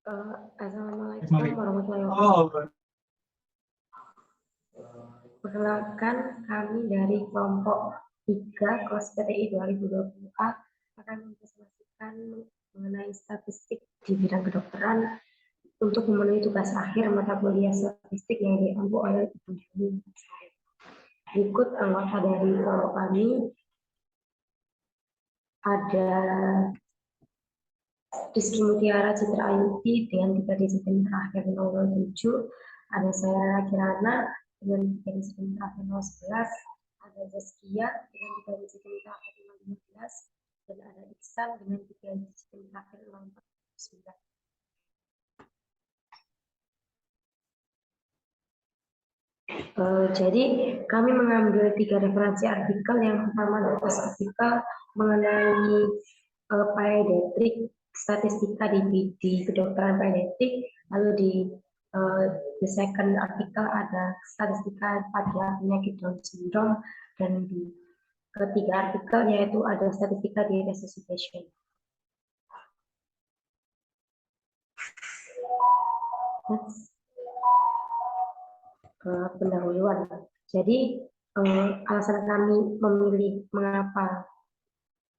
Assalamualaikum warahmatullahi wabarakatuh. Perkenalkan, kami dari kelompok 3 kelas PTI 2020A akan mempresentasikan mengenai statistik di bidang kedokteran untuk memenuhi tugas akhir mata kuliah statistik yang diampu oleh Ibu Dewi. Berikut anggota dari kelompok kami ada Rizky Mutiara Citra Ayuti dengan 3 disiplin terakhir 007, ada saya Kirana dengan 3 disiplin terakhir 011, ada Zaskia dengan 3 disiplin terakhir 015, dan ada Iksan dengan 3 disiplin terakhir 049. Jadi kami mengambil 3 referensi artikel. Yang pertama adalah artikel mengenai pediatrik, statistika di kedokteran pediatrik. Lalu di the second artikel ada statistika pada penyakit Down syndrome, dan di ketiga artikel yaitu ada statistika di resuscitation. Pendahuluan. Jadi alasan kami memilih mengapa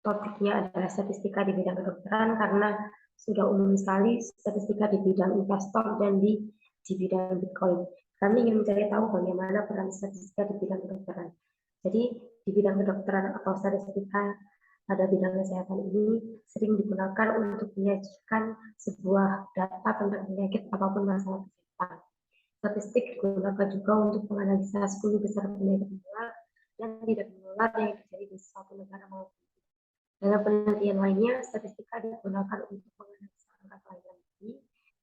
topiknya adalah statistika di bidang kedokteran karena sudah umum sekali statistika di bidang investor dan di bidang Bitcoin. Kami ingin mencari tahu bagaimana peran statistika di bidang kedokteran. Jadi di bidang kedokteran atau statistika pada bidang kesehatan ini sering digunakan untuk menyajikan sebuah data tentang penyakit ataupun masalah kesehatan. Statistik digunakan juga untuk menganalisa 10 besar penyakit menular dan tidak menular yang terjadi di suatu negara maupun. Dalam penelitian lainnya, statistika digunakan untuk menganalisa angka kelahiran bayi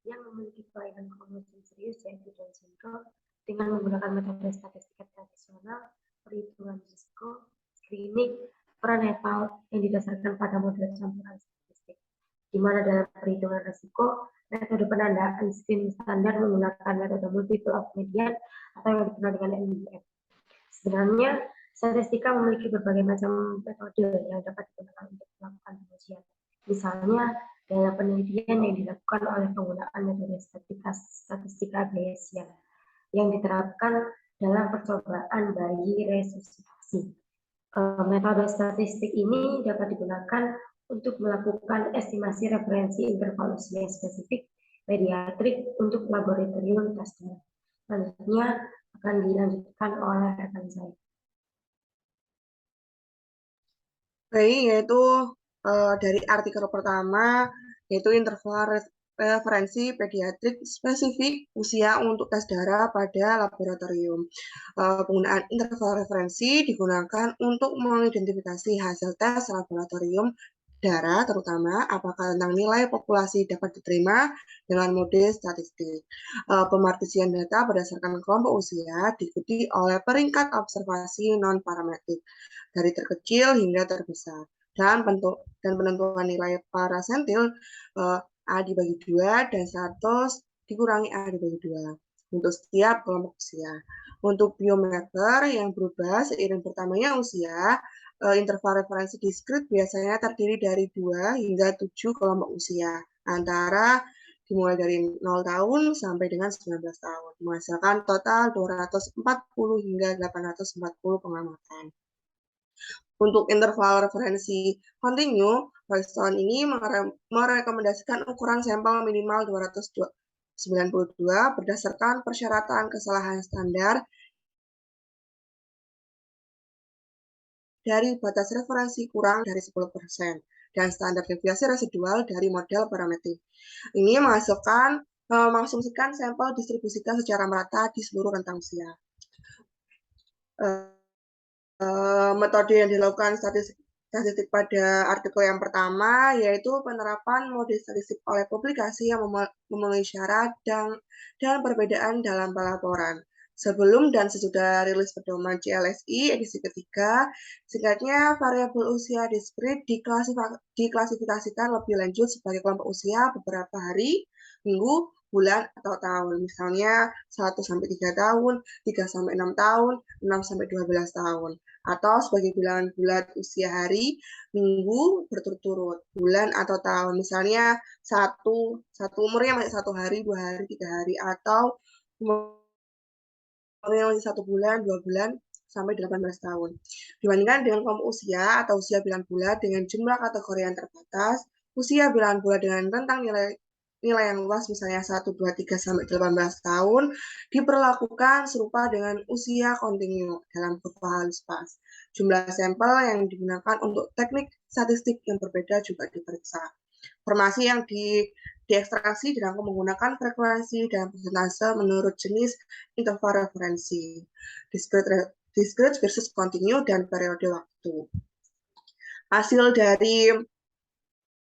yang memiliki kelainan kromosom serius yaitu Down syndrome dengan menggunakan metode statistika tradisional, perhitungan risiko, screening, prenatal yang didasarkan pada model campuran statistik, di mana dalam perhitungan risiko, metode penandaan screening standar menggunakan metode multiple of median atau yang dikenal dengan MMF. Sebenarnya, statistika memiliki berbagai macam metode yang dapat digunakan untuk melakukan pengujian. Misalnya, dalam penelitian yang dilakukan oleh penggunaan metode statistika Bayesian yang diterapkan dalam percobaan bayi resusitasi. Metode statistik ini dapat digunakan untuk melakukan estimasi referensi interval usia spesifik pediatrik untuk laboratorium testing. Selanjutnya akan dilanjutkan oleh rekan saya. Baik, yaitu dari artikel pertama, yaitu interval referensi pediatrik spesifik usia untuk tes darah pada laboratorium. Penggunaan interval referensi digunakan untuk mengidentifikasi hasil tes laboratorium darah, terutama apakah tentang nilai populasi dapat diterima dengan mode statistik. Pemartisian data berdasarkan kelompok usia diikuti oleh peringkat observasi non-parametrik dari terkecil hingga terbesar, dan penentuan nilai parasentil A dibagi 2 dan 100 dikurangi A dibagi 2 untuk setiap kelompok usia. Untuk biometer yang berubah seiring bertambahnya usia, interval referensi diskrit biasanya terdiri dari 2 hingga 7 kelompok usia, antara dimulai dari 0 tahun sampai dengan 19 tahun, menghasilkan total 240 hingga 840 pengamatan. Untuk interval referensi kontinu, Royston ini merekomendasikan ukuran sampel minimal 292 berdasarkan persyaratan kesalahan standar dari batas referensi kurang dari 10% dan standar deviasi residual dari model parametrik. Ini mengasumsikan sampel distribusikan secara merata di seluruh rentang usia. Metode yang dilakukan statistik pada artikel yang pertama yaitu penerapan mode statistik oleh publikasi yang memenuhi syarat dan perbedaan dalam pelaporan. Sebelum dan sesudah rilis pedoman CLSI edisi ketiga, singkatnya variabel usia diskrit diklasifikasikan lebih lanjut sebagai kelompok usia beberapa hari, minggu, bulan atau tahun. Misalnya 1-3 tahun, 3-6 tahun, 6-12 tahun. Atau sebagai bilangan bulat usia hari, minggu berturut-turut, bulan atau tahun. Misalnya satu umurnya masih 1 hari, 2 hari, 3 hari, atau umurnya masih 1 bulan, 2 bulan, sampai 18 tahun. Dibandingkan dengan kelompok usia atau usia bilangan bulat dengan jumlah kategori yang terbatas, usia bilangan bulat dengan rentang nilai yang luas, misalnya 1, 2, 3 sampai 18 tahun, diperlakukan serupa dengan usia kontinu dalam kurva halus pas. Jumlah sampel yang digunakan untuk teknik statistik yang berbeda juga diperiksa. Informasi yang diekstraksi dirangkum menggunakan frekuensi dan persentase menurut jenis interval referensi, discrete versus continue, dan periode waktu. Hasil dari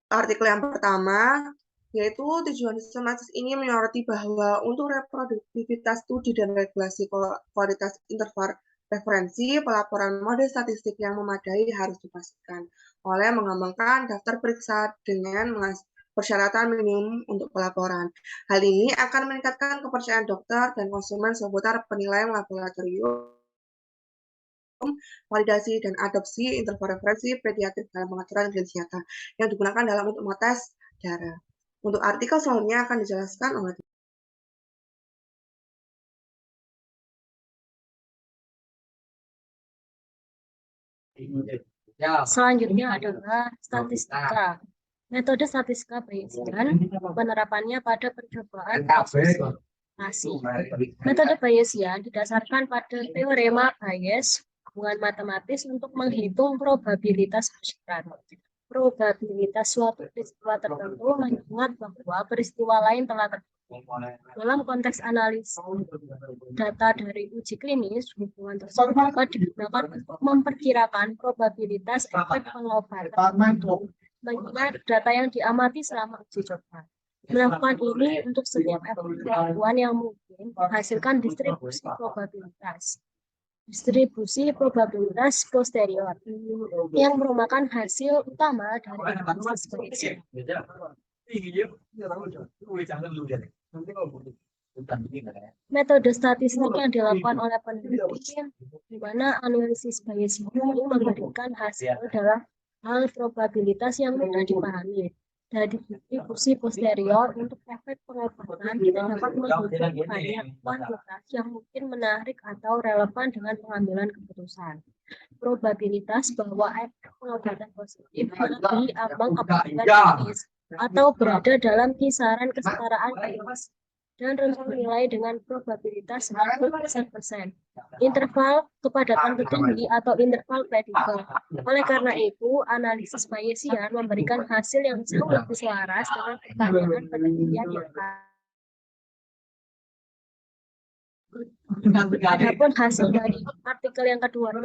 artikel yang pertama, yaitu tujuan sistematis ini menyoroti bahwa untuk reproduktivitas studi dan regulasi kualitas interval referensi, pelaporan model statistik yang memadai harus dipastikan oleh mengembangkan daftar periksa dengan persyaratan minimum untuk pelaporan. Hal ini akan meningkatkan kepercayaan dokter dan konsumen seputar penilaian laboratorium, validasi, dan adopsi interval referensi pediatrik dalam pengaturan klinis nyata yang digunakan dalam untuk mengetes darah. Untuk artikel selanjutnya akan dijelaskan oleh selanjutnya adalah statistika. Metode statistika Bayesian, penerapannya pada percobaan observasi. Metode Bayesian didasarkan pada teorema Bayes, hubungan matematis untuk menghitung probabilitas bersyarat. Probabilitas suatu peristiwa tertentu mengingat bahwa peristiwa lain telah terjadi. Dalam konteks analisis data dari uji klinis, hubungan tersebut dapat digunakan untuk memperkirakan probabilitas efek pengobatan mengingat data yang diamati selama uji coba. Melakukan ini untuk setiap efek pengetahuan yang mungkin menghasilkan distribusi probabilitas. Distribusi probabilitas posterior yang merupakan hasil utama dari analisis Bayesian. Metode statistik yang dilakukan oleh peneliti, di mana analisis Bayesian ini memberikan hasil dalam hal probabilitas yang mudah dipahami. Dari distribusi posterior untuk efek pengobatan, kita dapat menghitung banyak kuantitas yang mungkin menarik atau relevan dengan pengambilan keputusan. Probabilitas bahwa efek pengobatan positif melebihi ambang kemungkinan klinis atau berada dalam kisaran kesetaraan klinis dan rentang nilai dengan probabilitas 90%. Interval kepadatan tertinggi atau interval prediktor. Oleh karena itu, analisis Bayesian memberikan hasil yang jauh lebih selaras dengan pertanyaan penelitian yang Adapun hasil dari artikel yang kedua,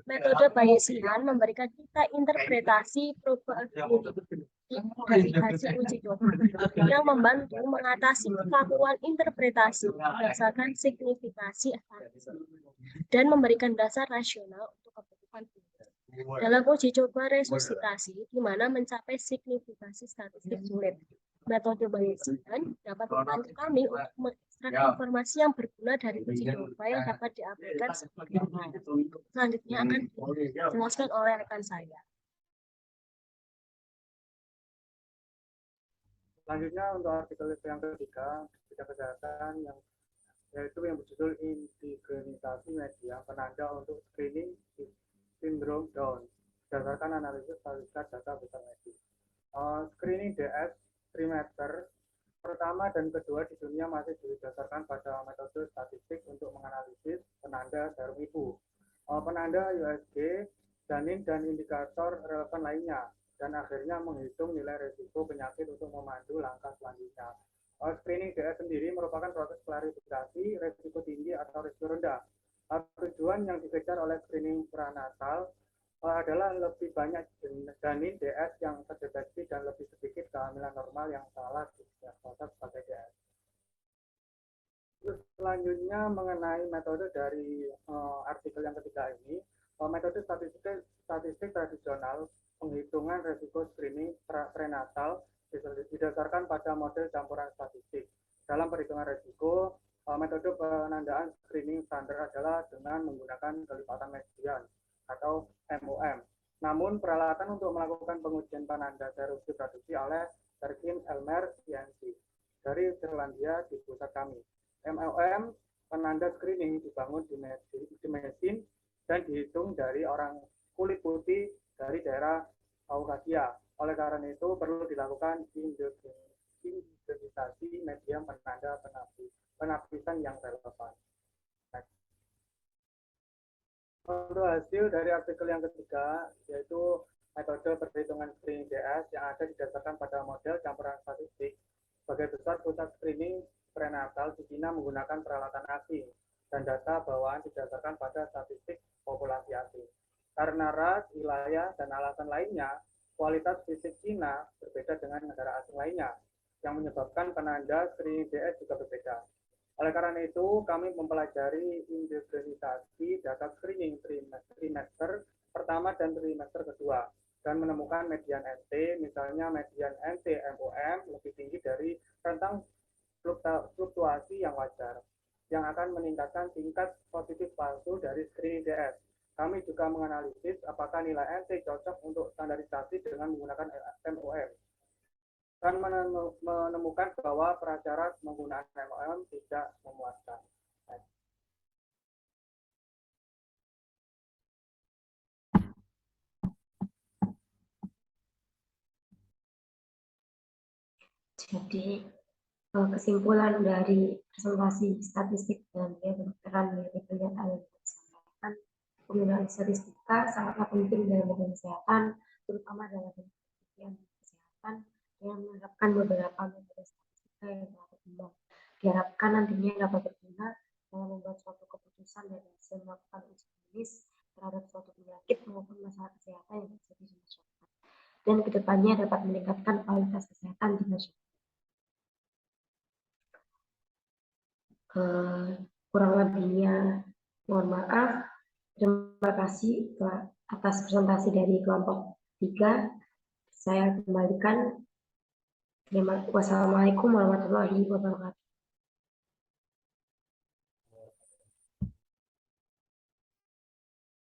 metode Bayesian memberikan kita interpretasi probability dari hasil uji coba yang membantu mengatasi kekakuan interpretasi berdasarkan signifikasi statistik dan memberikan dasar rasional untuk keputusan klinis. Dalam uji coba resusitasi, di mana mencapai signifikasi statistik sulit, metode Bayesian dapat membantu kami untuk mengekstrak informasi yang berguna dari uji coba yang dapat diaplikasikan sebagai hal. Selanjutnya akan dijelaskan oleh rekan saya. Selanjutnya untuk artikel yang ketiga, bidang kesehatan yaitu yang berjudul integritasasi media penanda untuk screening sindrom Down berdasarkan analisis statistik data besar medis. Screening DS trimester pertama dan kedua di dunia masih didasarkan pada metode statistik untuk menganalisis penanda jarum ibu, penanda USG, janin, dan indikator relevan lainnya, dan akhirnya menghitung nilai risiko penyakit untuk memandu langkah selanjutnya. Screening DS sendiri merupakan proses klarifikasi risiko tinggi atau risiko rendah. Tujuan yang dikejar oleh screening prenatal adalah lebih banyak janin DS yang terdeteksi dan lebih sedikit kehamilan normal yang salah didiagnosa sebagai DS. Terus selanjutnya mengenai metode dari artikel yang ketiga ini, metode statistik tradisional penghitungan risiko screening prenatal didasarkan pada model campuran statistik. Dalam perhitungan risiko, metode penandaan screening standar adalah dengan menggunakan kelipatan median atau MOM. Namun, peralatan untuk melakukan pengujian penanda serum diproduksi oleh Perkin Elmer INC dari Irlandia di pusat kami. MOM penanda screening dibangun di mesin dan dihitung dari orang kulit putih dari daerah Kaukasia. Oleh karena itu, perlu dilakukan indigenisasi media penanda penapisan yang relevan. Untuk hasil dari artikel yang ketiga, yaitu metode perhitungan screening DS yang ada didasarkan pada model campuran statistik. Sebagai besar pusat screening prenatal di China menggunakan peralatan asing dan data bawaan didasarkan pada statistik populasi asing. Karena ras, wilayah, dan alasan lainnya, kualitas fisik China berbeda dengan negara asing lainnya, yang menyebabkan penanda screening DS juga berbeda. Oleh karena itu, kami mempelajari indigenisasi data screening trimester pertama dan trimester kedua, dan menemukan median NT, misalnya median NT MOM lebih tinggi dari rentang fluktuasi yang wajar, yang akan meningkatkan tingkat positif palsu dari screening DS. Kami juga menganalisis apakah nilai NT cocok untuk standarisasi dengan menggunakan MOM. Dan menemukan bahwa prasyarat menggunakan MOM tidak memuaskan. Jadi kesimpulan dari presentasi statistik dan biaya kedokteran dari pernyataan yang disampaikan, penggunaan statistika sangatlah penting dalam bidang kesehatan, terutama dalam penelitian kesehatan yang menerapkan beberapa metode statistika yang telah berkembang. Diharapkan nantinya dapat berguna dalam membuat suatu keputusan dan hasil melakukan uji klinis terhadap suatu penyakit maupun masalah kesehatan yang terjadi di masyarakat, dan kedepannya dapat meningkatkan kualitas kesehatan di masyarakat. Kurang lebihnya mohon maaf. Terima kasih atas presentasi dari kelompok 3. Saya kembalikan. Wassalamualaikum warahmatullahi wabarakatuh.